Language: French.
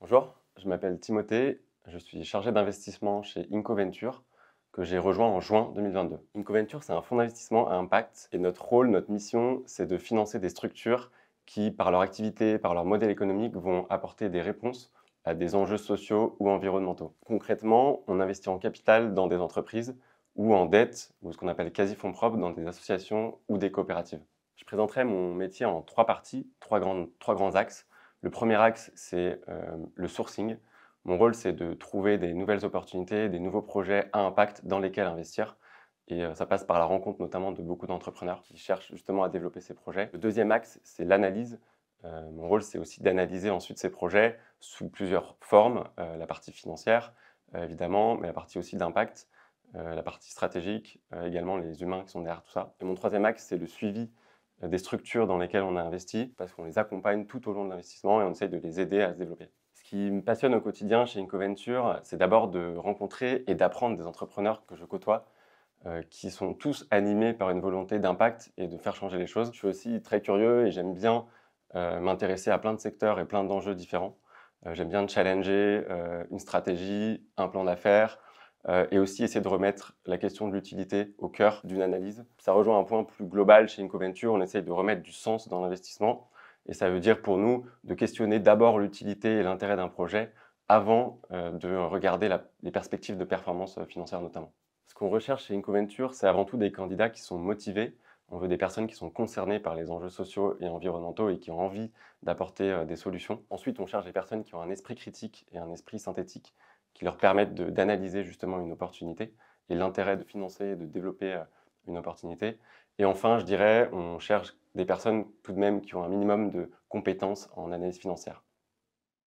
Bonjour, je m'appelle Timothée, je suis chargé d'investissement chez Incoventure que j'ai rejoint en juin 2022. Incoventure, c'est un fonds d'investissement à impact et notre rôle, notre mission, c'est de financer des structures qui, par leur activité, par leur modèle économique, vont apporter des réponses à des enjeux sociaux ou environnementaux. Concrètement, on investit en capital dans des entreprises ou en dette, ou ce qu'on appelle quasi-fonds propres, dans des associations ou des coopératives. Je présenterai mon métier en trois parties, trois grands axes. Le premier axe, c'est le sourcing. Mon rôle, c'est de trouver des nouvelles opportunités, des nouveaux projets à impact dans lesquels investir. Et ça passe par la rencontre notamment de beaucoup d'entrepreneurs qui cherchent justement à développer ces projets. Le deuxième axe, c'est l'analyse. Mon rôle, c'est aussi d'analyser ensuite ces projets sous plusieurs formes. La partie financière, évidemment, mais la partie aussi d'impact, la partie stratégique, également les humains qui sont derrière tout ça. Et mon troisième axe, c'est le suivi des structures dans lesquelles on a investi, parce qu'on les accompagne tout au long de l'investissement et on essaye de les aider à se développer. Ce qui me passionne au quotidien chez Incoventure, c'est d'abord de rencontrer et d'apprendre des entrepreneurs que je côtoie, qui sont tous animés par une volonté d'impact et de faire changer les choses. Je suis aussi très curieux et j'aime bien m'intéresser à plein de secteurs et plein d'enjeux différents. J'aime bien challenger une stratégie, un plan d'affaires, et aussi essayer de remettre la question de l'utilité au cœur d'une analyse. Ça rejoint un point plus global chez Incoventure, on essaye de remettre du sens dans l'investissement, et ça veut dire pour nous de questionner d'abord l'utilité et l'intérêt d'un projet avant de regarder les perspectives de performance financière notamment. Ce qu'on recherche chez Incoventure, c'est avant tout des candidats qui sont motivés. On veut des personnes qui sont concernées par les enjeux sociaux et environnementaux et qui ont envie d'apporter des solutions. Ensuite, on cherche des personnes qui ont un esprit critique et un esprit synthétique qui leur permettent d'analyser justement une opportunité et l'intérêt de financer et de développer une opportunité. Et enfin, je dirais, on cherche des personnes tout de même qui ont un minimum de compétences en analyse financière.